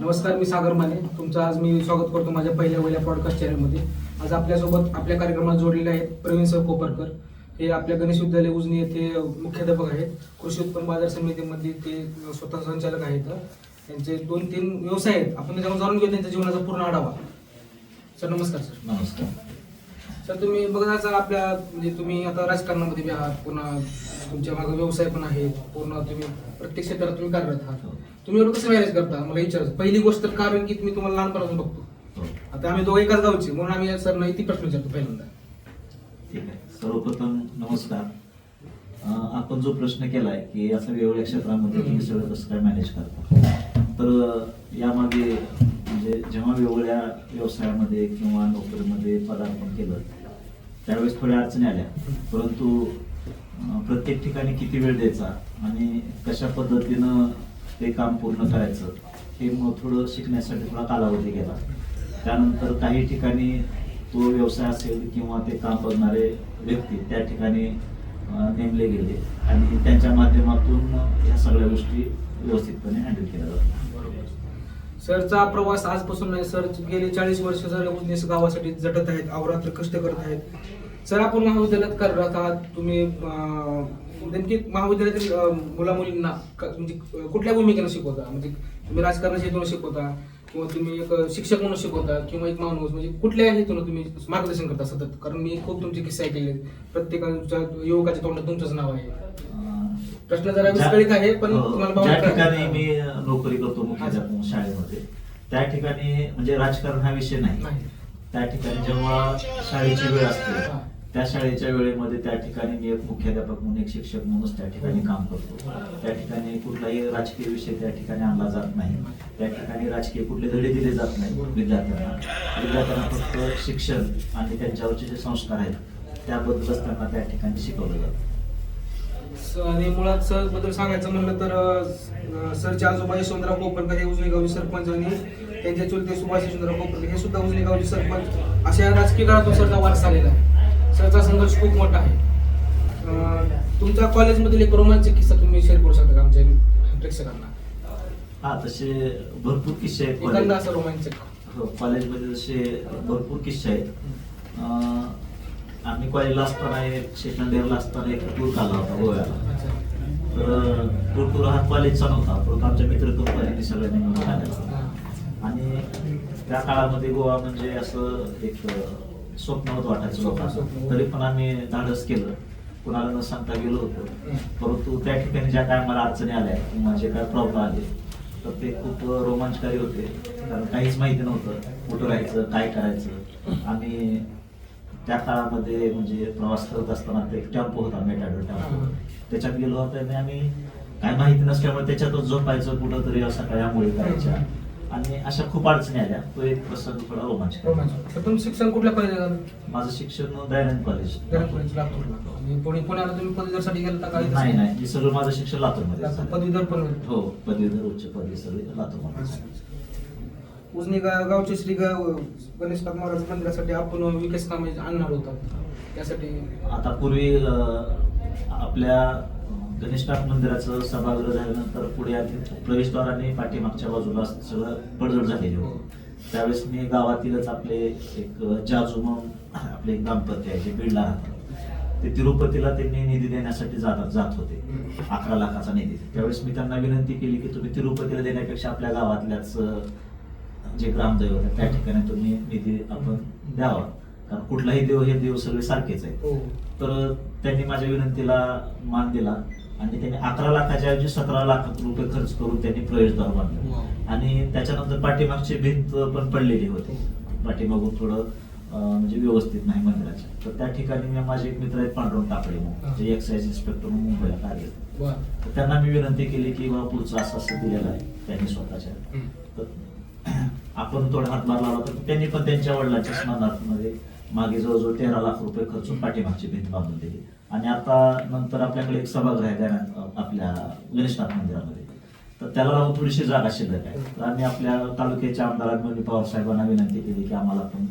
नमस्कार, मी सागर माने. तुमचं आज मी स्वागत करतो माझ्या पहिल्या पॉडकास्ट चॅनलमध्ये. आज आपल्यासोबत आपल्या कार्यक्रमात जोडलेले आहेत प्रवीण सर कोपरकर. हे आपल्या गणेश विद्यालय उजनी येथे मुख्याध्यापक आहेत. कृषी उत्पन्न बाजार समितीमध्ये ते स्वतः संचालक आहेत. त्यांचे 2-3 व्यवसाय आहेत. आपण त्याच्यावर जाणून घेऊ त्यांच्या जीवनाचा पूर्ण आढावा. सर नमस्कार. सर नमस्कार. सर, तुम्ही बघा आपल्या म्हणजे तुम्ही आता राजकारणामध्ये बी आहात, पुन्हा तुमच्या मागे व्यवसाय पण आहे, पूर्ण तुम्ही प्रत्येक क्षेत्रात तुम्ही कार्यरत आहात. तुम्ही एवढं कसं मॅनेज करता मला विचारायचं. पहिली गोष्ट तर कारण की तुम्ही तुम्हाला लहानपणापासून बघतो. आता आम्ही दोघं एकाच गावचे म्हणून आम्ही सर ती प्रश्न विचारतो पहिल्यांदा. ठीक आहे. सर्वप्रथम नमस्कार. आपण जो प्रश्न केलाय की असं वेगवेगळ्या क्षेत्रामध्ये तुम्ही सगळं कसं काय मॅनेज करता, तर यामागे म्हणजे जेव्हा वेगवेगळ्या व्यवसायामध्ये किंवा नोकरीमध्ये पदार्पण केलं त्यावेळेस थोड्या अडचणी आल्या, परंतु प्रत्येक ठिकाणी किती वेळ द्यायचा आणि कशा पद्धतीनं ते काम पूर्ण करायचं हे मग थोडं शिकण्यासाठी थोडा कालावधी गेला. त्यानंतर काही ठिकाणी तो व्यवसाय असेल किंवा ते काम बघणारे व्यक्ती त्या ठिकाणी नेमले गेले आणि त्यांच्या माध्यमातून ह्या सगळ्या गोष्टी व्यवस्थितपणे हँडल केल्या जातात. सरचा प्रवास आजपासून नाही. सर गेले 40 वर्ष सर उजनीस गावासाठी झटत आहेत, अहोरात्र कष्ट करत आहेत. सर, आपण महाविद्यालयात कार्यरत आहात. तुम्ही नेमकी महाविद्यालयातील मुला मुलींना म्हणजे कुठल्या भूमिकेनं शिकवता? म्हणजे तुम्ही राजकारणाच्या हेतून शिकवता किंवा तुम्ही एक शिक्षक म्हणून शिकवता किंवा एक माणूस म्हणजे कुठल्या हेतून तुम्ही मार्गदर्शन करता सतत? कारण मी खूप तुमचे किस्से ऐकले. प्रत्येकाच्या युवकाच्या तोंडात तुमचंच नाव आहे. प्रश्न जरा विस्कळीत आहे, पण तुम्हाला ज्या ठिकाणी मी नोकरी करतो मुख्याध्यापक शाळेमध्ये त्या ठिकाणी म्हणजे राजकारण हा विषय नाही. त्या ठिकाणी जेव्हा शाळेची वेळ असते त्या शाळेच्या वेळेमध्ये त्या ठिकाणी मी एक मुख्याध्यापक म्हणून एक शिक्षक म्हणूनच त्या ठिकाणी काम करतो. त्या ठिकाणी कुठलाही राजकीय विषय त्या ठिकाणी आणला जात नाही. त्या ठिकाणी राजकीय कुठले धडे दिले जात नाही विद्यार्थ्यांना फक्त शिक्षण आणि त्यांच्यावरचे जे संस्कार आहेत त्याबद्दलच त्यांना त्या ठिकाणी शिकवलं जातं. आणि मुळात सर बद्दल सांगायचं म्हणलं तर सरचे आजोबा यशवंतराव कोपरकर हे उजनी गावचे सरपंच आणि त्यांचे चुलते सुभाष यशवंतराव कोपरकर हे सुद्धा उजनी गावचे सरपंच. अशा राजकीय काळातून सरचा वारसा आलेला आहे. सरचा संघर्ष खूप मोठा आहे. तुमच्या कॉलेजमधील एक रोमांचक किस्सा तुम्ही शेअर करू शकता का आमच्या प्रेक्षकांना? हा, तसे भरपूर किस्से आहेत. एखादा असं रोमांचक. हो, कॉलेजमध्ये तसे भरपूर किस्से आहेत. आम्ही कॉलेजला असताना सेकंड इयरला असताना एक टूर काढला होता गोव्याला. तर तो टूर हा कॉलेजचा नव्हता, परंतु आमच्या मित्र कंपनीने सगळ्यांनी मिळून काढला. आणि त्या काळामध्ये गोवा म्हणजे असं एक स्वप्नवत वाटायचं लोकांना. तरी पण आम्ही धाडस केलं, कुणाला न सांगता गेलो होतो. परंतु त्या ठिकाणी ज्या काय मला अडचणी आल्या किंवा जे काय प्रॉब्लेम आले तर ते खूप रोमांचकारी होते. कारण काहीच माहिती नव्हतं कुठं राहायचं काय करायचं. आणि त्या काळामध्ये म्हणजे प्रवास करत असताना ते एक टेम्पो होता, मेटाडोर टेम्पो, त्याच्यात गेलो होतो आणि आम्ही काय माहिती नसल्यामुळे त्याच्यातच झोपायचं, कुठं तरी सकाळी आंघोळी करायच्या आणि अशा खूप अडचणी आल्या. तो एक प्रसंग थोडा रोमांचक. तुमचं शिक्षण कुठल्या कॉलेजला झालं? माझं शिक्षण दयानंद कॉलेज. पुण्याला तुम्ही पदवीधरसाठी गेला का? नाही, मी सगळं माझं शिक्षण लातूरमध्ये. पदवीधर पण? हो, पदवीधर उच्च पदवी सगळे लातूरमध्ये. उजनी गावचे श्री गणेशनाथ महाराज मंदिरासाठी आपण विकास कामे आणणार होता. त्यासाठी आता पूर्वी आपल्या गणेशनाथ मंदिराचं सभागृह झाल्यानंतर पुढे प्रवेशद्वार आणि पाठीमागच्या बाजूला सगळं पडझड झालेली होती. त्यावेळेस मी गावातीलच आपले एक जाजू म्हणून आपले एक दाम्पत्य आहे जे बीडला राहतात, ते तिरुपतीला त्यांनी निधी देण्यासाठी जात होते, 11 लाखाचा निधी. त्यावेळेस मी त्यांना विनंती केली की तुम्ही तिरुपतीला देण्यापेक्षा आपल्या गावातल्याच जे ग्रामदैवत आहे त्या ठिकाणी तुम्ही निधी आपण द्यावा, कारण कुठलाही देव हे देव सगळे सारखेच आहेत. तर त्यांनी माझ्या विनंतीला मान दिला आणि त्यांनी 11 लाखाच्या ऐवजी 17 लाख रुपये खर्च करून त्यांनी प्रवेशद्वार बांधलं. आणि त्याच्यानंतर पाठीमागची भिंत पण पडलेली होती, पाठीमागून थोडं म्हणजे व्यवस्थित नाही मंदिराच्या. तर त्या ठिकाणी मी माझे एक मित्र आहेत पांडुरंग कापडे म्हणून, जे एक्साईज इन्स्पेक्टर म्हणून मुंबईला कार्यरत. तर त्यांना मी विनंती केली की बाबा पुढचं असं दिलेलं आहे त्यांनी स्वतःच्या, तर आपण थोडा हातभार लावला. तर त्यांनी पण त्यांच्या वडिलांच्या स्मरणार्थमध्ये मागे जवळजवळ 13 लाख रुपये खर्चून पाठीमागची भिंत बांधून दिली. आणि आता नंतर आपल्याकडे एक सभागृह आहे आपल्या गणेशनाथ मंदिरामध्ये, तर त्याला राहून थोडीशी जागा शिल्लक आहे. तर आम्ही आपल्या तालुक्याच्या आमदार मोनी पवार साहेबांना विनंती केली की आम्हाला पण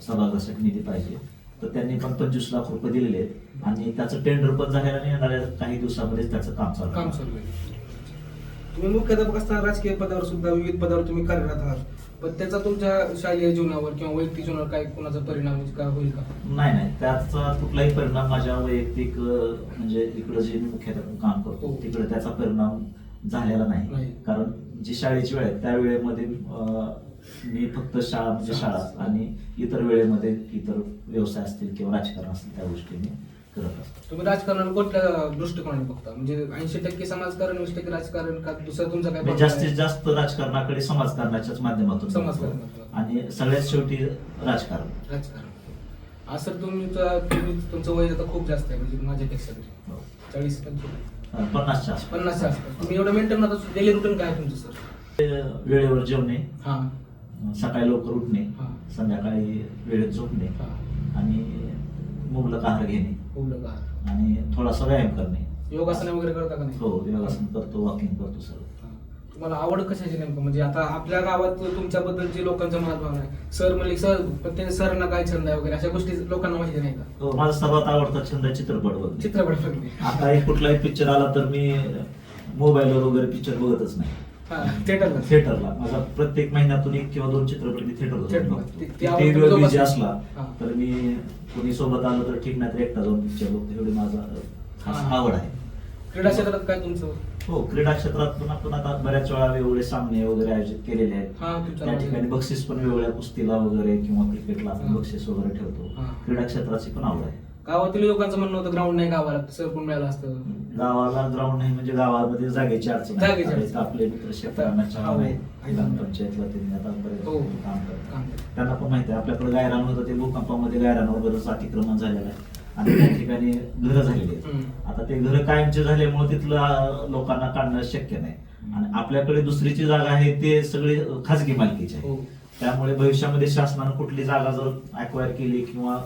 सभागृहासाठी निधी पाहिजे. तर त्यांनी पण 25 लाख रुपये दिलेले आहेत आणि त्याचं टेंडर पण झालेलं आणि येणाऱ्या काही दिवसामध्येच त्याचं काम चालू आहे. तुम्ही मुख्याध्यापक असताना राजकीय पदावर सुद्धा विविध पदावर तुम्ही कार्यरत आहात, पण त्याचा तुमच्या शालेय जीवनावर किंवा वैयक्तिक जीवनावर काय कोणाचा परिणाम काय होईल का? नाही, त्याचा कुठलाही परिणाम माझ्या वैयक्तिक म्हणजे इकडं जे मी मुख्याध्यापक काम करतो हो. तिकडे त्याचा परिणाम झालेला नाही. नाही. कारण जी शाळेची वेळ आहे त्या वेळेमध्ये मी फक्त शाळा म्हणजे शाळा आणि इतर वेळेमध्ये इतर व्यवसाय असतील किंवा राजकारण असतील त्या गोष्टी मी करत असतो. तुम्ही राजकारणाला कोणत्या दृष्टिकोनाने बघता? म्हणजे 80% समाजकारण, 20% राजकारण, का दुसरं तुमचं काय मी बघताय? जास्तीत जास्त राजकारणाकडे समाजकारणाच्याच माध्यमातून समाजकारण. बघतो. आणि सगळ्यात शेवटी राजकारण. राजकारण. असं तुमचं वय आता खूप जास्त आहे, म्हणजे माझ्यापेक्षा तरी. हो. 40-50 50च्या आसपास. 50च्या आसपास. तुम्ही एवढं मेंटेन आता डेली रुटीन काय आहे तुमचं सर? वेळेवर जेवणे, हा सकाळी लवकर उठणे, हा. संध्याकाळी वेळेत झोपणे हा. आणि मुबलक आहार घेणे बोललं का? आणि थोडासा व्यायाम करणे. योगासन वगैरे करता का नाही? हो, योगासन करतो, वॉकिंग करतो सर. हा. तुम्हाला आवड कशाची नेमकं? म्हणजे आता आपल्या गावात तुमच्याबद्दल जे लोकांचं मनात भावना आहे, सर म्हणले सर, पण ते सरांना काय छंद आहे वगैरे अशा गोष्टी लोकांना माहिती नाही का? हो, माझा सर्वात आवडता छंद आहे चित्रपट बघणे. चित्रपट बघणे. आता एक कुठलाही पिक्चर आला तर मी मोबाईलवर वगैरे पिक्चर बघतच नाही. थिएटरला. थिएटरला माझा प्रत्येक महिन्यातून 1 किंवा 2 चित्रपट मी थिएटरला थिएटर. जाऊन बघतो. ते आवडतं टीव्हीवर जोपासतं. बिझी असला हा. तर मी कोणी सोबत आलं तर ठीक, नाही तर एकटा जाऊन पिक्चर बघतो. एवढी माझा खास हा. आवड आहे. क्रीडा क्षेत्रात काय तुमचं? हो, क्रीडा क्षेत्रात पण आपण आता बऱ्याच वेळा वेगवेगळे सामने वगैरे आयोजित केलेले आहेत. हा, तुमच्या त्या ठिकाणी बक्षीस पण वेगवेगळ्या कुस्तीला वगैरे किंवा क्रिकेटला आपण हा. बक्षीस वगैरे ठेवतो. हा. क्रीडा क्षेत्राची पण आवड आहे. गावातील लोकांचं म्हणणं होतं ग्राउंड नाही गावाला, सर पण मिळालं असतं. गावाला ग्राउंड नाही म्हणजे गावामध्ये जागेची अडचण आहे. जागेची अडचण. आता आपले मित्र शेतकऱ्यांना हो. ग्रामपंचायतला त्यांनी आता बरेच हो. काम करतात. काम करतात. त्यांना पण माहिती आहे आपल्याकडे गायरान होतं, ते भूकंपामध्ये गायरानावर बरंच अतिक्रमण झालेलं आहे आणि त्या ठिकाणी घरं झालेली आहेत. हम्म. आता ते घरं कायमचे झाल्यामुळे तिथलं लोकांना काढणं शक्य नाही आणि आपल्याकडे दुसरीची जागा आहे ते सगळे खाजगी मालकीचे आहे. हो. त्यामुळे भविष्यामध्ये शासनानं कुठली जागा जर अक्वायर केली किंवा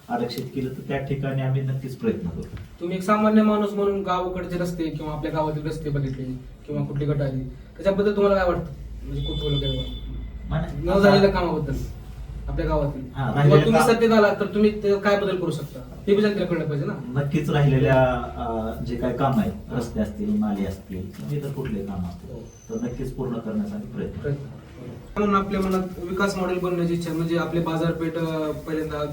आरक्षित केलं तर त्या ठिकाणी आम्ही नक्कीच प्रयत्न करू. तुम्ही एक सामान्य माणूस म्हणून गावाकडचे रस्ते किंवा आपल्या गावातील रस्ते बघितले किंवा कुठली गट आली, त्याच्याबद्दल तुम्हाला काय वाटतं? म्हणजे कुतूहल वगैरे न झालेल्या कामाबद्दल आपल्या गावातील, हा, किंवा राहिलेल्या तुम्ही काम- सत्तेत आलात तर तुम्ही ते काय बदल करू शकता हे पण जनतेला कळलं पाहिजे ना. नक्कीच राहिलेल्या जे काही काम आहेत, रस्ते असतील, नाली असतील, इतर कुठले काम असतील हो. तर नक्कीच पूर्ण करण्याचा आम्ही प्रयत्न करू. म्हणून आपल्या मनात विकास मॉडेल बनण्याची इच्छा, म्हणजे आपली बाजारपेठ पहिल्यांदा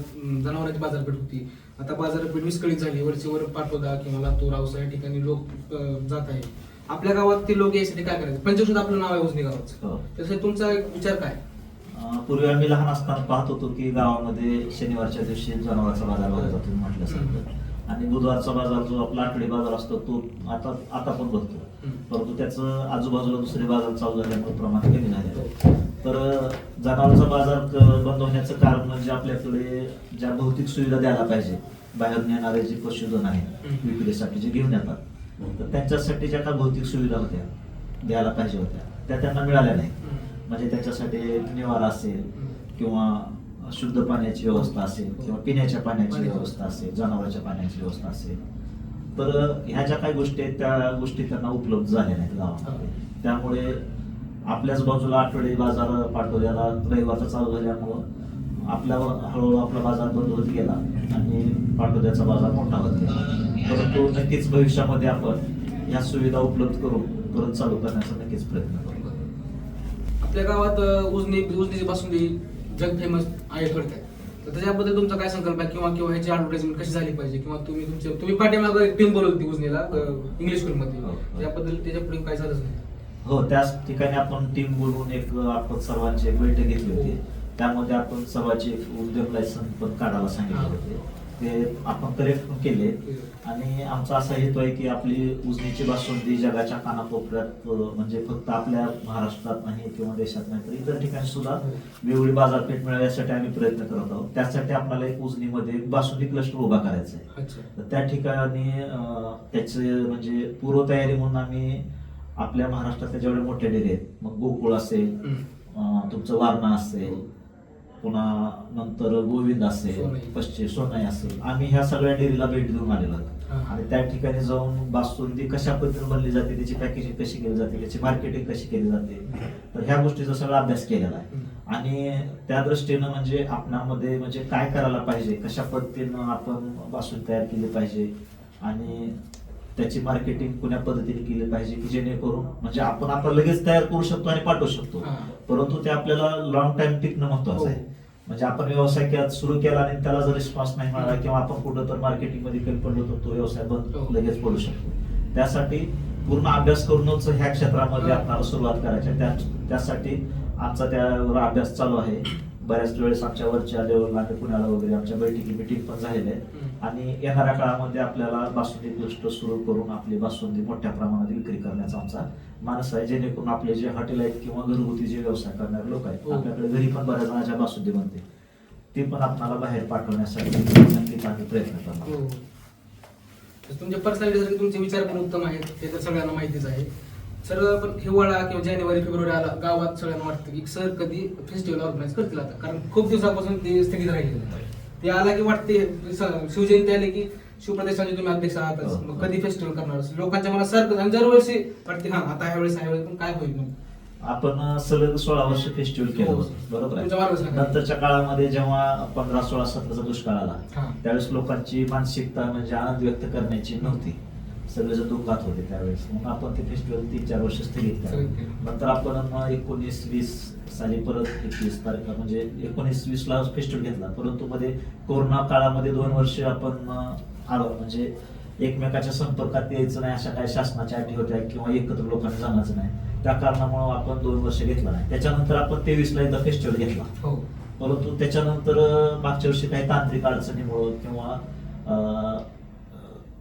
जनावरांची बाजारपेठ होती, आता बाजारपेठ विस्कळीत झाली. वरचीवर पाटोदा किंवा लातूर, औसा या ठिकाणी लोक जात आहेत. आपल्या गावात ते लोक यासाठी काय करायचे? पंचकृषीत आपलं नाव आहे उजनी गावाचं, हो. त्यासाठी तुमचा एक विचार काय? पूर्वी आम्ही लहान असताना पाहत होतो की गावामध्ये शनिवारच्या दिवशी जनावरांचा बाजार भरला जातो म्हटल्यासारखं, आणि बुधवारचा बाजार जो आपला आठवडी बाजार असतो तो आता पण भरतो. परंतु त्याचं आजूबाजूला दुसरे बाजार चालू झाल्यामुळे प्रमाण कमी झालेलं आहे. तर जनावरांचा बाजार बंद होण्याचं कारण म्हणजे आपल्याकडे ज्या भौतिक सुविधा द्यायला पाहिजे, बाहेर नेणारे जे पशुधन आहेत विक्रीसाठी जे घेऊन येतात, तर त्यांच्यासाठी ज्या काही भौतिक सुविधा होत्या द्यायला पाहिजे होत्या त्या त्यांना मिळाल्या नाही. म्हणजे त्याच्यासाठी निवारा असेल किंवा शुद्ध पाण्याची व्यवस्था असेल किंवा पिण्याच्या पाण्याची व्यवस्था असेल, जनावरांच्या पाण्याची व्यवस्था असेल, तर ह्या ज्या काही गोष्टी आहेत त्या गोष्टी त्यांना उपलब्ध झाल्या नाहीत गावामध्ये. त्यामुळे आपल्याच बाजूला आठवडी बाजार पाठवल्याला रविवारचा चालू झाल्यामुळं हळूहळू आपला बाजार बंद होत गेला आणि पाठवड्याचा बाजार मोठा होत गेला. परंतु नक्कीच भविष्यामध्ये आपण ह्या सुविधा उपलब्ध करून परत चालू करण्याचा नक्कीच प्रयत्न करू. आपल्या गावात उजनीची बासुंदी जग फेमस आहे थोडक्यात, तर त्याच्याबद्दल तुमचा काय संकल्प आहे? किंवा ह्याची ऍडव्हर्टाइजमेंट कशी झाली पाहिजे? किंवा तुम्ही पाठीमागे एक टीम बोलवली होती उजनीला इंग्लिश स्कूलमध्ये, त्याबद्दल त्याच्या पुढे काय झालंच नाही? हो, त्याच ठिकाणी आपण टीम बोलवून आपण सर्वांची एक बैठक घेतली होती. त्यामध्ये आपण सर्वांचे उद्योग लायसन पण काढायला सांगितले होते. ते आपण कलेक्ट पण केले आणि आमचा असा हेतू आहे की आपली उजनीची बासुंदी जगाच्या कानाकोपऱ्यात म्हणजे फक्त आपल्या महाराष्ट्रात नाही किंवा देशात नाही तर इतर ठिकाणी सुद्धा वेगळी बाजारपेठ मिळावी यासाठी आम्ही प्रयत्न करत आहोत. त्यासाठी आपल्याला एक उजनीमध्ये एक बासुंदी क्लस्टर उभा करायचा आहे. तर त्या ठिकाणी त्याचे म्हणजे पूर्वतयारी म्हणून आम्ही आपल्या महाराष्ट्रातल्या जेवढे मोठे डेरे आहेत, मग गोकुळ असेल, तुमचं वारणा असेल, पुन्हा नंतर गोविंद असेल, पश्चिम सोनाई असेल, आम्ही ह्या सगळ्या डेअरीला भेट देऊन आलेलो आहोत. आणि त्या ठिकाणी जाऊन बासुंदी कशा पद्धतीने बनली जाते, त्याची पॅकेजिंग कशी केली जाते, त्याची मार्केटिंग कशी केली जाते, तर ह्या गोष्टीचा सगळा अभ्यास केलेला आहे. आणि त्या दृष्टीनं म्हणजे आपणामध्ये म्हणजे काय करायला पाहिजे, कशा पद्धतीनं आपण बासुंदी तयार केली पाहिजे आणि त्याची मार्केटिंग कुण्या पद्धतीने केली पाहिजे की जेणेकरून म्हणजे आपण आता लगेच तयार करू शकतो आणि पाठवू शकतो, हा. परंतु ते आपल्याला लॉंग टाइम टिकणं महत्वाचं आहे. म्हणजे आपण व्यवसाय सुरू केला आणि त्याला जर रिस्पॉन्स नाही मिळाला किंवा आपण कुठं तर मार्केटिंग मध्ये कमी पडलो तर तो व्यवसाय बंद लगेच पडू शकतो. त्यासाठी पूर्ण अभ्यास करूनच ह्या क्षेत्रामध्ये आपल्याला सुरुवात करायची आहे. त्यासाठी आमचा त्यावर अभ्यास चालू आहे. बऱ्याच वेळेस आमच्या वरच्या लेवलला पुण्याला वगैरे आमच्या बैठकी मिटिंग पण झालेल्या आहेत आणि येणाऱ्या काळामध्ये आपल्याला बासुंदी क्लस्टर सुरू करून आपली बासुंदी मोठ्या प्रमाणात विक्री करण्याचा आमचा मानस आहे, जेणेकरून आपले जे हॉटेल आहेत किंवा घरगुती जे व्यवसाय करणारे लोक आहेत, आपल्याकडे घरी पण बऱ्याच जणांच्या बासुंदी बनते, ती पण आपल्याला बाहेर पाठवण्यासाठी नक्कीच आम्ही प्रयत्न करणार. तुमच्या पर्सनॅलिटी तुमचे विचार पण उत्तम आहेत, ते तर सगळ्यांना माहितीच आहे. सर पण हिवाळा किंवा जानेवारी फेब्रुवारी आला गावात सगळ्यांना वाटतं की सर कधी फेस्टिवल ऑर्गनाईज करतील आता, कारण खूप दिवसापासून ते स्थगित राहिले. ते आला की वाटते शिवजयंती आली की शिवप्रदेशाचे तुम्ही अध्यक्ष आहातच, मग कधी फेस्टिवल करणार लोकांच्या मला सर आणि दरवर्षी वाटते हा आता ह्यावेळेस पण काय होईल मग. आपण सलग 16 वर्ष फेस्टिवल केलं होतं, बरोबर आहे. नंतरच्या काळामध्ये जेव्हा 15, 16, 17चा दुष्काळ आला त्यावेळेस लोकांची मानसिकता म्हणजे आनंद व्यक्त करण्याची नव्हती, सगळेजण दुःखात होते त्यावेळेस. मग आपण ते फेस्टिवल 3-4 वर्ष स्थगित केलं. नंतर आपण 19-20 साली परत 21 तारखेला म्हणजे 19-20 ला फेस्टिवल घेतला, परंतु मध्ये कोरोना काळामध्ये 2 वर्ष आपण आलो म्हणजे एकमेकाच्या संपर्कात यायचं नाही अशा काही शासनाच्या अटी होत्या किंवा एकत्र लोकांनी जमायचं नाही, त्या कारणामुळे आपण 2 वर्ष घेतला नाही. त्याच्यानंतर आपण 23 ला एकदा फेस्टिवल घेतला, परंतु त्याच्यानंतर मागच्या वर्षी काही तांत्रिक अडचणीमुळे किंवा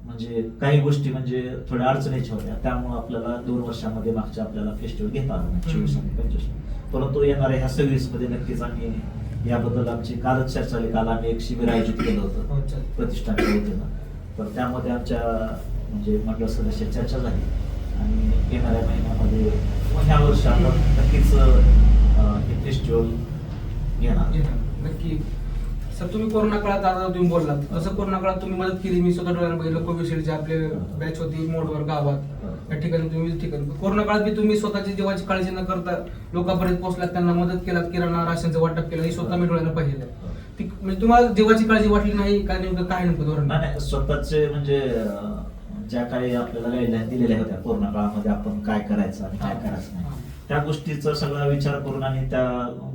म्हणजे काही गोष्टी म्हणजे थोड्या अडचणीच्या होत्या, त्यामुळे आपल्याला 2 वर्षामध्ये मागच्या आपल्याला फेस्टिवल घेता आलं नाही 24 आणि 25. परंतु येणाऱ्या ह्या 26 मध्ये नक्कीच आम्ही याबद्दल आमची कालच चर्चा झाली. काल आम्ही एक शिबिर आयोजित केलं होतं प्रतिष्ठानच्या वतीनं, तर त्यामध्ये आमच्या म्हणजे मंडळ सदस्य चर्चा झाली आणि येणाऱ्या महिन्यामध्ये ह्या वर्षी आपण नक्कीच हे फेस्टिवल घेणार. नक्की सर, तुम्ही कोरोना काळात आता तुम्ही बोललात तसं कोरोना काळात तुम्ही मदत केली, मी स्वतः डोळ्यांना बघितलं. कोविशिल्डचे आपले बॅच होती मोडवर गावात, त्या ठिकाणी तुम्ही ठिकाणी कोरोना काळात बी तुम्ही स्वतःची जीवाची काळजी न करता लोकांपर्यंत पोहोचलात, त्यांना मदत केलात, किराणा राशनचं वाटप केलं, हे स्वतः मी डोळ्यानं पाहिलं. म्हणजे तुम्हाला जीवाची काळजी वाटली नाही का, नेमकं काय नेमकं धोरण? नाही, स्वतःचे म्हणजे ज्या काही आपल्याला गाईडलाईन दिलेल्या होत्या कोरोना काळामध्ये आपण काय करायचं आणि काय करायचं नाही, त्या गोष्टीचा सगळा विचार करून आणि त्या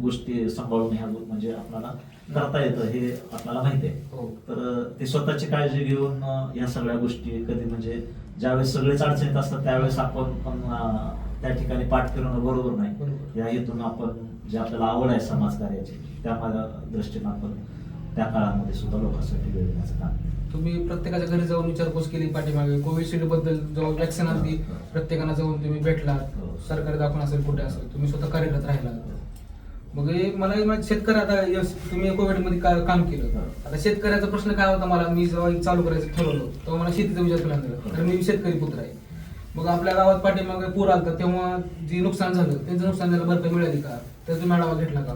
गोष्टी सांभाळून ह्या म्हणजे आपल्याला करता येतं हे आपल्याला माहिती आहे. तर ते स्वतःची काळजी घेऊन ह्या सगळ्या गोष्टी कधी म्हणजे ज्यावेळेस सगळेच अडचणीत असतात त्यावेळेस आपण पण त्या ठिकाणी पाठ करणं बरोबर नाही. या हेतून आपण जे आपल्याला आवड आहे समाजकार्याची त्या दृष्टीने आपण त्या काळामध्ये सुद्धा लोकांसाठी वेळ देण्याचं काम. तुम्ही प्रत्येकाच्या घरी जाऊन विचारपूस केली पाठीमागे कोविशिल्ड बद्दल, जेव्हा वॅक्सिन आली प्रत्येकाला जाऊन तुम्ही भेटलात, सरकारी दाखवून असेल कुठे असेल, तुम्ही स्वतः कार्यरत राहिला. मग मला शेतकरी आता तुम्ही कोविड मध्ये काम केलं, आता शेतकऱ्याचा प्रश्न काय होता मला, मी जेव्हा चालू करायचं ठरवलं तेव्हा मला शेतीचा विचार केला, कारण मी शेतकरी पुत्र आहे. मग आपल्या गावात पाठीमागे पूर आलता तेव्हा जे नुकसान झालं त्यांचं नुकसान झालं भरपाई मिळाली का, त्याचा मेळावा घेतला का?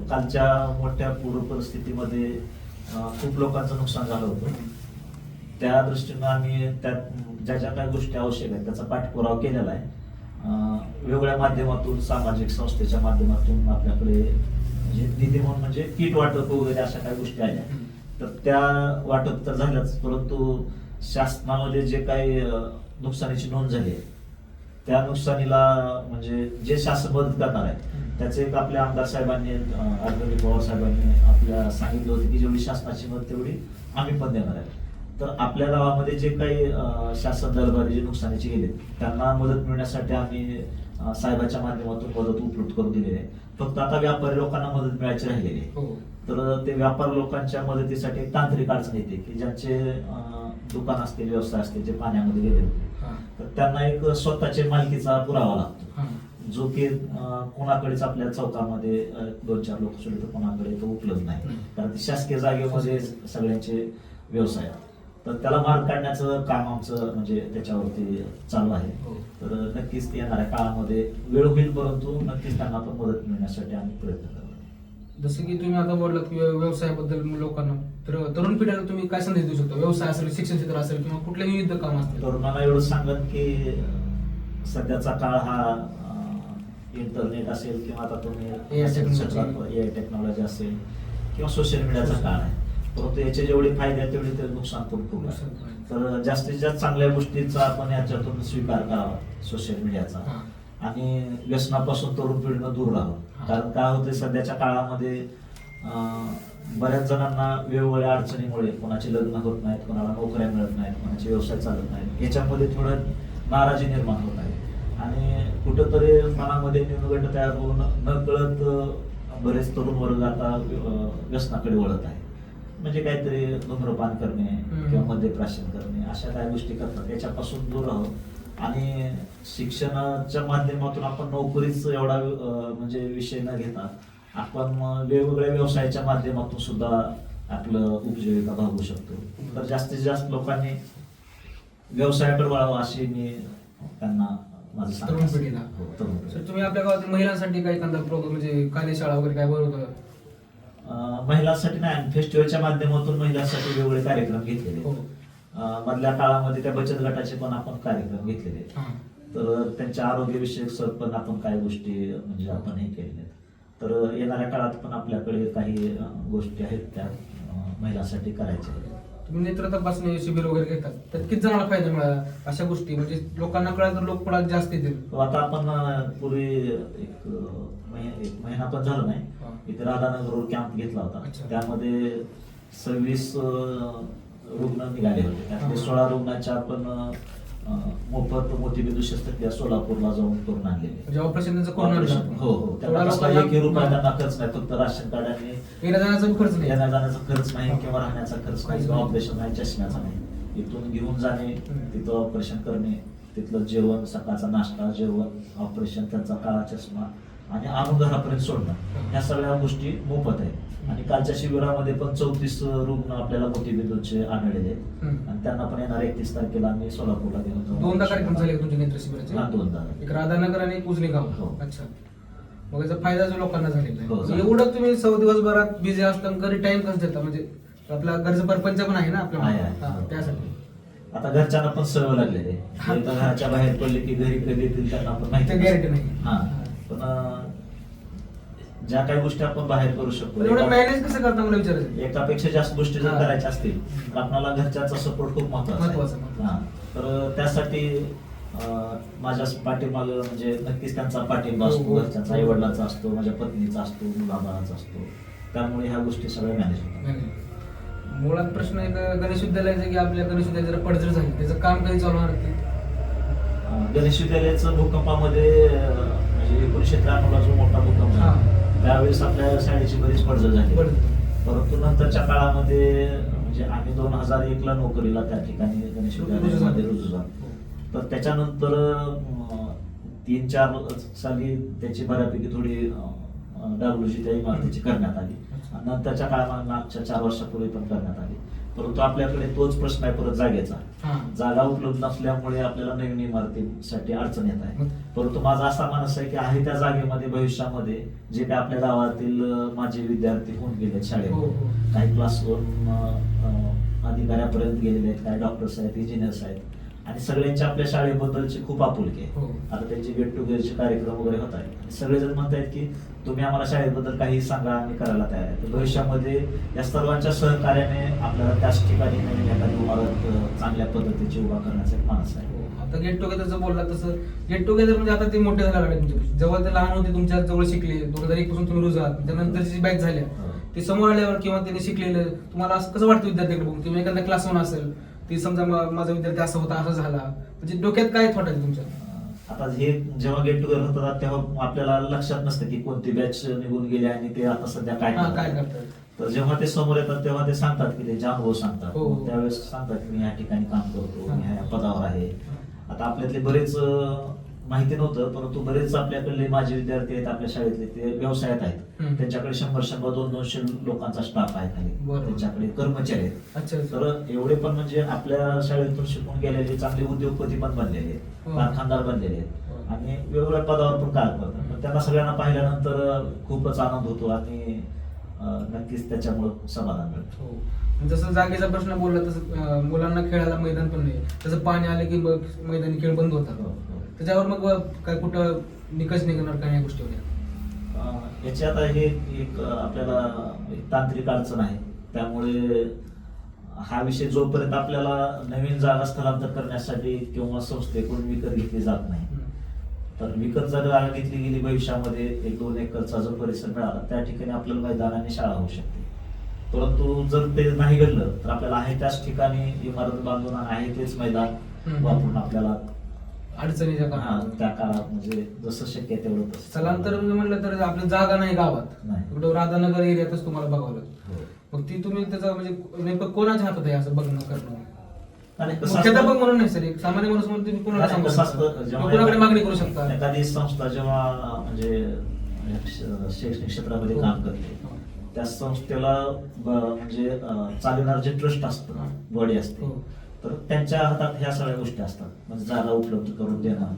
कालच्या मोठ्या पूर परिस्थितीमध्ये खूप लोकांचं नुकसान झालं होतं, त्या दृष्टीनं आम्ही त्यात ज्या ज्या काही गोष्टी आवश्यक आहेत त्याचा पाठपुरावा केलेला आहे. वेगवेगळ्या माध्यमातून सामाजिक संस्थेच्या माध्यमातून आपल्याकडे निधी म्हणून म्हणजे किट वाटप वगैरे अशा काही गोष्टी आल्या, तर त्या वाटप तर झाल्याच, परंतु शासनामध्ये जे काही नुकसानीची नोंद झाली आहे त्या नुकसानीला म्हणजे जे शासन मदत करणार आहे त्याचे एक आपल्या आमदार साहेबांनी आदरणीय पवार साहेबांनी आपल्या सांगितलं होतं की जेवढी शासनाची मदत तेवढी आम्ही पण देणार आहे. तर आपल्या गावामध्ये जे काही शासन दरबारी जे नुकसानीचे गेले त्यांना मदत मिळण्यासाठी आम्ही साहेबाच्या माध्यमातून मदत उपलब्ध करून दिलेली आहे. फक्त आता व्यापारी लोकांना मदत मिळायची राहिलेली आहे. तर ते व्यापारी लोकांच्या मदतीसाठी एक तांत्रिक अडचण येते की ज्यांचे दुकान असतील, व्यवसाय असतील, जे पाण्यामध्ये गेले तर त्यांना एक स्वतःचे मालकीचा पुरावा लागतो, जो की कोणाकडेच आपल्या चौकामध्ये 2-4 लोक सोडले तर कोणाकडे तो उपलब्ध नाही, कारण ते शासकीय जागेमध्ये सगळ्यांचे व्यवसाय. तर त्याला मार्ग काढण्याचं काम आमचं म्हणजे त्याच्यावरती चालू आहे. तर नक्कीच येणाऱ्या काळामध्ये वेळ होईल, परंतु नक्कीच त्यांना पण मदत मिळण्यासाठी आम्ही प्रयत्न करतो. जसं की तुम्ही आता बोललात की व्यवसायाबद्दल लोकांना, तर तरुण पिढीला तुम्ही काय संदेश देऊ शकता? व्यवसाय असेल, शिक्षण क्षेत्र असेल किंवा कुठले विविध काम असतील. तरुणांना एवढं सांगत की सध्याचा काळ हा इंटरनेट असेल किंवा आता तुम्ही AI टेक्नॉलॉजी असेल किंवा सोशल मीडियाचा काळ आहे. परंतु याचे जेवढे फायदे आहेत तेवढे ते नुकसान पण खूप आहे. तर जास्तीत जास्त चांगल्या गोष्टीचा आपण याच्यातून स्वीकार करावा सोशल मीडियाचा, हा. आणि व्यसनापासून तरुण पिढीनं दूर राहावं. हा. कारण काय होते सध्याच्या काळामध्ये बऱ्याच जणांना वेगवेगळ्या अडचणीमुळे कोणाचे लग्न होत नाहीत, कोणाला नोकऱ्या मिळत नाहीत, कोणाचे व्यवसाय चालत नाहीत, याच्यामध्ये थोडं नाराजी निर्माण होत आहे आणि कुठंतरी मनामध्ये न्यूनगंड तयार होऊन न कळत बरेच तरुण वर्ग आता व्यसनाकडे वळत आहे. म्हणजे काहीतरी धूम्रपान करणे किंवा मद्यप्राशन करणे अशा काही गोष्टी करतात. याच्यापासून दूर राहावं आणि शिक्षणाच्या माध्यमातून आपण नोकरीच एवढा म्हणजे विषय न घेता आपण वेगवेगळ्या व्यवसायाच्या माध्यमातून सुद्धा आपलं उपजीविका भागवू शकतो. तर जास्तीत जास्त लोकांनी व्यवसायाकडे वळावं अशी मी त्यांना माझं तरुण पिढीला. हो, तरुण पिढीला. सर तुम्ही आपल्या गावातील महिलांसाठी काही एखादा प्रोग्राम म्हणजे कार्यशाळा वगैरे काय बनवता? महिलांसाठी नाही, फेस्टिवलच्या माध्यमातून महिलांसाठी वेगवेगळे कार्यक्रम घेतलेले. हो. मधल्या काळामध्ये त्या बचत गटाचे पण आपण कार्यक्रम घेतलेले. हा. तर त्यांच्या आरोग्यविषयक सर पण आपण काही गोष्टी म्हणजे आपण हे केलेल्या आहेत. तर येणाऱ्या काळात पण आपल्याकडे काही गोष्टी आहेत त्या महिलांसाठी करायच्या आहेत. तुम्ही नेत्र तपासणी शिबिर वगैरे घेतात, तर किती जणांना फायदा मिळाला अशा गोष्टी? म्हणजे लोकांना कळलं तर लोक पुढे जास्त येतील. तो आता आपण पूर्वी एक महिना पण झाला हा. नाही, इथे राधानगरवर कॅम्प घेतला होता. अच्छा. त्यामध्ये 26 रुग्ण निघाले होते. त्यातले हा. 16 रुग्णाच्या आपण मोफत मोतीबिंदू शस्त्रक्रिया सोलापूरला जाऊन करून आणलेले. म्हणजे ऑपरेशन त्यांचं करून आणलं आपण. हो हो, त्यांना तेवढा कसला लोकांना- 1 रुपया त्यांना खर्च नाही, फक्त राशन कार्ड आणि येण्या-जाण्याचा खर्च नाही. येण्या जाण्याचा खर्च नाही किंवा राहण्याचा खर्च नाही काहीच किंवा नाही. ऑपरेशन नाही, चष्म्याचा नाही. इथून घेऊन जाणे, हम्म. तिथं ऑपरेशन करणे, तिथलं जेवण, सकाळचा नाश्ता, जेवण, ऑपरेशन, त्यांचा काळा चष्मा आणि आणून घरापर्यंत सोडणं, ह्या सगळ्या गोष्टी मोफत आहेत. आणि कालच्या शिबिरामध्ये पण 34 रुग्ण आपल्याला मोतीबिंदूचे आढळलेले आहेत. हम्म. आणि त्यांना पण येणार 31 तारखेला आम्ही सोलापूरला घेऊन जाऊ. दोनदा कार्यक्रम झाले तुमच्या नेत्र शिबिराचे? हा, 2दा. एक राधानगर आणि एक उजनी गाव. हो. अच्छा. मग याचा फायदा जो लोकांना झालेला हो, आहे. झाला. एवढं तुम्ही दिवसभरात बिझी असताना घरी टाइम कसं देता? म्हणजे आपला गरज परपंच पण आहे ना आहे, आपल्याला. आहे. हा, त्यासाठी आता घरच्यांना पण सवय लागलेली आहे. एकदा घराच्या बाहेर पडले की घरी कधी येतील त्यांना पण माहिती ते गॅरंटी नाही. हा, पण ज्या काही गोष्टी आपण बाहेर करू शकतो, पण एवढं मॅनेज कसं करता मला विचारायचं? एकापेक्षा जास्त गोष्टी जर हा. करायच्या असतील तर आपल्याला घरच्यांचा सपोर्ट खूप महत्वाचा महत्वाचा. आहे. हा. तर त्यासाठी माझ्या पाठीमाग म्हणजे नक्कीच त्यांचा पाठिंबा असतो, हो. घरच्यांचा, आई वडिलांचा असतो, माझ्या पत्नीचा असतो, मुलाबाळांचा असतो. त्यामुळे ह्या गोष्टी सगळ्या मॅनेज होतात. मुळात प्रश्न एक गणेश विद्यालयाचा की आपल्या गणेश विद्यालय जरा पडझड झाली, त्याचं काम कधी चालू होणार ते? गणेश विद्यालयाचं भूकंपामध्ये म्हणजे 1993 जो मोठा भूकंप हा. झाला त्यावेळेस आपल्या शाळेची बरीच पडझड झाली. परंतु नंतरच्या काळामध्ये म्हणजे आम्ही 2001ला नोकरीला त्या ठिकाणी गणेश विद्यालयामध्ये रुजू झालो. तर त्याच्यानंतर 3-4 साली त्याची बऱ्यापैकी थोडी डागडुजी त्या इमारतीची करण्यात आली. नंतरच्या काळामध्ये मागच्या 4 वर्षापूर्वी पण करण्यात आली. परंतु आपल्याकडे तोच प्रश्न आहे परत जागेचा. हा. जागा उपलब्ध नसल्यामुळे आपल्याला नवीन इमारतीसाठी अडचण येत आहे. मग? परंतु माझा असा मानस आहे की आहे त्या जागेमध्ये भविष्यामध्ये जे काही आपल्या गावातील माझे विद्यार्थी होऊन गेलेत हो, शाळेमध्ये, हो. काही क्लासवरून अधिकाऱ्यापर्यंत गेलेले आहेत, काही डॉक्टर्स आहेत, इंजिनियर्स आहेत आणि सगळ्यांची आपल्या शाळेबद्दलची खूप आपुलकी आहे. हो. आता त्यांचे गेट टुगेदरचे कार्यक्रम वगैरे होत आहेत. सगळेजण म्हणतायत की तुम्ही आम्हाला शाळेबद्दल काही सांगा, आम्ही करायला तयार आहे. तर भविष्यामध्ये या सर्वांच्या सहकार्याने आपल्याला त्याच ठिकाणी नवीन एखादी इमारत चांगल्या पद्धतीची उभा करण्याचा एक मानस आहे. आता गेट टुगेदरचं बोलला तसं गेट टुगेदर म्हणजे आता ते मोठे झाले लागले तुमच्या, जेव्हा ते लहान होते तुमच्या जवळ शिकले 2001 पासून तुम्ही रुजात, त्यानंतरची बॅच झाल्या ते समोर आल्यावर किंवा त्यांनी शिकलेलं तुम्हाला असं कसं वाटतं विद्यार्थ्याकडे बघून? तुम्ही एखादा क्लास 1 असेल ती समजा माझा विद्यार्थी असा होता, असं झाला, म्हणजे डोक्यात काय थॉट आहे तुमच्या? आता हे जेव्हा गेट टुगेदर होतात तेव्हा आपल्याला लक्षात नसतं की कोणती बॅच निघून गेली आणि ते आता सध्या काय हा, काय करतात. करतात? तर जेव्हा ते समोर येतात तेव्हा ते सांगतात की ते अनुभव सांगतात. हो, हो. त्यावेळेस सांगतात की मी या ठिकाणी काम करतो, मी हा. ह्या पदावर आहे. आता आपल्यातले बरेच माहिती नव्हतं, परंतु बरेच आपल्याकडले माझे विद्यार्थी आहेत आपल्या शाळेतले, ते व्यवसायात आहेत. त्यांच्याकडे 100-100, 200 लोकांचा स्टाफ आहे खाली, बरोबर. त्यांच्याकडे कर्मचारी आहेत. अच्छा. तर एवढे पण म्हणजे आपल्या शाळेतून शिकून गेलेले चांगले उद्योगपती पण बनलेले आहेत, हो. कारखानदार बनलेले आहेत हो. आणि वेगवेगळ्या पदावर पण काम करतात. तर त्यांना सगळ्यांना पाहिल्यानंतर खूपच आनंद होतो आणि नक्कीच त्याच्यामुळं समाधान मिळतं. हो. जसं जागेचा प्रश्न बोलला तसं मुलांना खेळायला मैदान पण नाही, तसं पाणी आलं की मग मैदानी खेळ बंद होतात. हो, हो. त्याच्यावर मग काय कुठं निकष निघणार काय या गोष्टी वगैरे? याची आता हे एक आपल्याला एक तांत्रिक अडचण आहे. त्यामुळे हा विषय जोपर्यंत आपल्याला नवीन जागा स्थलांतर करण्यासाठी किंवा संस्थेकडून विकत घेतली जात नाही, तर विकत जर जागा घेतली गेली भविष्यामध्ये 1-2 एकरचा जो परिसर मिळाला त्या ठिकाणी आपल्याला मैदान आणि शाळा होऊ शकते. परंतु जर ते नाही घडलं तर आपल्याला आहे त्याच ठिकाणी इमारत बांधून आणि आहे तेच मैदान वापरून आपल्याला अडचणीच्या त्या काळात काळात म्हणजे जसं शक्य आहे तेवढं तसं स्थलांतर म्हणलं तर आपली जागा नाही गावात, नाही. कुठं राधानगर एरियातच तुम्हाला बघावं लागतं. हो. मग ती तुम्ही त्याचं म्हणजे नेमकं कोणाच्या हातात आहे असं बघणं करणं? आणि कसं मुख्याध्यापक असतं- म्हणून नाही सर, एक सामान्य माणूस म्हणून तुम्ही कोणाला आणि सांगू कसं शकता? असतं, जेव्हा कोणाकडे मागणी करू शकता? एखादी संस्था जेव्हा म्हणजे शैक्षणिक क्षेत्रामध्ये काम करते, त्या संस्थेला म्हणजे चालवणार जे ट्रस्ट असतं, बॉडी असते, हो. तर त्यांच्या हातात ह्या सगळ्या गोष्टी असतात. म्हणजे जागा उपलब्ध करून देणं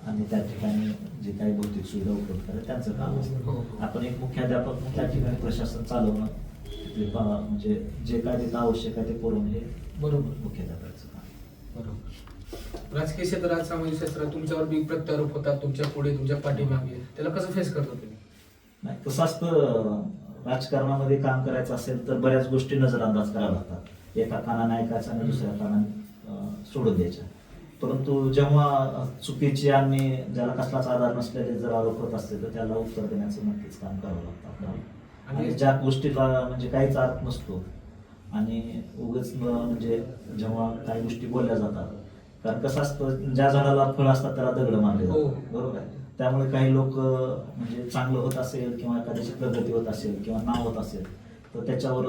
आणि त्या ठिकाणी जे काही भौतिक सुविधा उपलब्ध करणं त्यांचं काम हो. असतं. आपण एक मुख्याध्यापक म्हणून त्या ठिकाणी प्रशासन चालवणं, तिथले म्हणजे जे काय तिथं आवश्यक आहे ते पुरवणं हे बरोबर. मुख्याध्यापकाचं काम. बरोबर. राजकीय क्षेत्रात, सामाजिक क्षेत्रात तुमच्यावर बी प्रत्यारोप होतात, तुमच्या पुढे, तुमच्या पाठीमागे, त्याला कसं फेस करता तुम्ही? नाही, कसं असतं, राजकारणामध्ये काम करायचं असेल तर बऱ्याच गोष्टी नजरअंदाज कराव्या लागतात. एका कानाने ऐकायचं आणि दुसऱ्या कानाने सोडून द्यायच्या. परंतु जेव्हा चुकीची आणि ज्याला कसलाच आधार नसलेले जर आरोप होत असतील तर त्याला उत्तर देण्याचं नक्कीच काम करावं लागतं आपल्याला. आणि ज्या गोष्टीला म्हणजे काहीच अर्थ नसतो आणि उगाच म्हणजे जेव्हा काही गोष्टी बोलल्या जातात, कारण कसं असतं, ज्या झाडाला फळ असतात त्याला दगड मारले हो. जातात, बरोबर आहे. त्यामुळे काही लोक म्हणजे चांगलं होत असेल किंवा एखाद्याची प्रगती होत असेल किंवा नाव होत असेल तर त्याच्यावर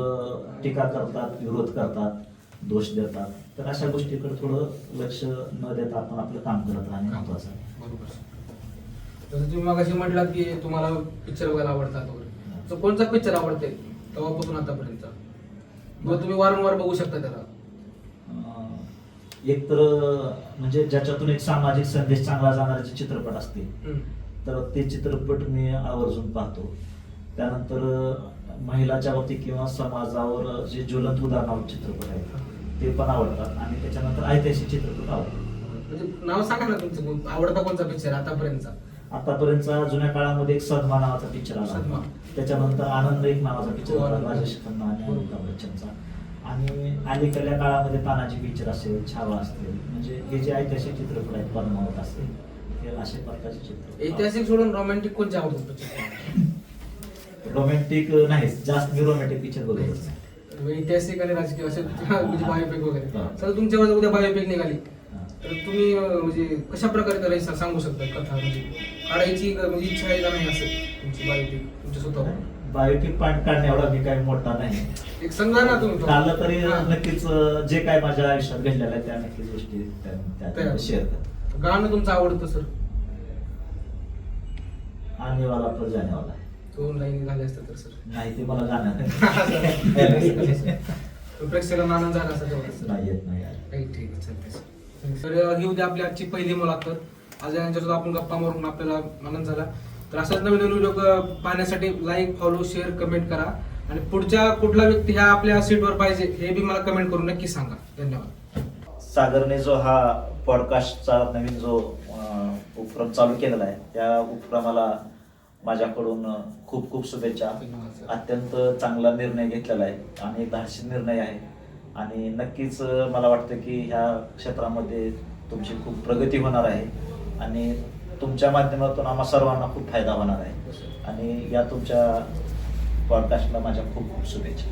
टीका करतात, विरोध करतात, दोष देतात. तर अशा गोष्टीकडे थोडं लक्ष न देता आपण आपलं काम करत राहणे महत्वाचं आहे. बरोबर. जसं तुम्ही मगाशी म्हटलात की तुम्हाला पिक्चर बघायला आवडतात वगैरे, तर कोणता पिक्चर आवडते तेव्हापासून आतापर्यंत, किंवा तुम्ही वारंवार बघू शकता त्याला? एक तर म्हणजे ज्याच्यातून एक सामाजिक संदेश चांगला जाणारे जे चित्रपट असतील तर ते चित्रपट मी आवर्जून पाहतो. त्यानंतर महिलाच्या बाबतीत किंवा समाजावर जे ज्वलंत उदाहरणावर चित्रपट आहेत ते पण आवडतात. आणि त्याच्यानंतर ऐतिहासिक चित्रपट आवडतात. म्हणजे नाव सांगा ना तुमचं, आवडता कोणता पिक्चर आतापर्यंतचा? आतापर्यंतचा जुन्या काळामध्ये एक सदमा नावाचा पिक्चर आला, सदमा. त्याच्यानंतर आनंद एक नावाचा पिक्चर हो, आला, आनंद. राजेश खन्ना आणि अमिताभ बच्चनचा. आणि अलीकडल्या काळामध्ये तानाजी पिक्चर असेल, छावा असतील, म्हणजे हे जे ऐतिहासिक चित्रपट आहेत, पद्मावत असेल, हे अशा प्रकारचे चित्रपट. ऐतिहासिक सोडून रोमॅन्टिक कोणते आवडतात पिक्चर? रोमॅन्टिक नाही, जास्त मी रोमॅन्टिक पिक्चर बघत असतो. ऐतिहासिक आणि राजकीय असे म्हणजे बायोपिक वगैरे. हा. तर तुमच्यावर उद्या बायोपिक निघाली हा. तर तुम्ही म्हणजे कशा प्रकारे त्याला सांगू शकता कथा, म्हणजे काढायची म्हणजे इच्छा आहे का नाही असं तुमची बायोपिक तुमच्या स्वतःवर? बायोपिक काढणे एवढा मी काही मोठा नाही. एक सांगा ना तुम्ही. काढलं तरी हा. नक्कीच जे काय माझ्या आयुष्यात घडलेलं आहे त्या नक्कीच गोष्टी तयार. शेअर करतो. गाणं तुमचं आवडतं सर? आने वाला तो जाने वाला है. 2 लाईन झाले असतात तर सर. नाही, ते मला गाणं नाही. प्रेक्षकांना आनंद झाला असं तेवढंच. नाही येत नाही. ठीक आहे, चालतंय सर. तर ही होती आपली आजची पहिली मुलाखत. आज यांच्यासोबत आपण गप्पा मारून आपल्याला आनंद झाला. तर असंच नवीन नवीन व्हिडिओ पाहण्यासाठी लाईक, फॉलो, शेअर, कमेंट करा. आणि पुढच्या कुठला व्यक्ती ह्या आपल्या सीटवर पाहिजे हे बी मला कमेंट करून नक्की सांगा. धन्यवाद. सागरने जो हा पॉडकास्टचा नवीन जो उपक्रम चालू केलेला आहे त्या उपक्रमाला माझ्याकडून खूप खूप शुभेच्छा. अत्यंत चांगला निर्णय घेतलेला आहे आणि धाडसी निर्णय आहे. आणि नक्कीच मला वाटतं की ह्या क्षेत्रामध्ये तुमची खूप प्रगती होणार आहे आणि तुमच्या माध्यमातून आम्हा सर्वांना खूप फायदा होणार आहे. आणि या तुमच्या पॉडकास्टला माझ्या खूप खूप शुभेच्छा.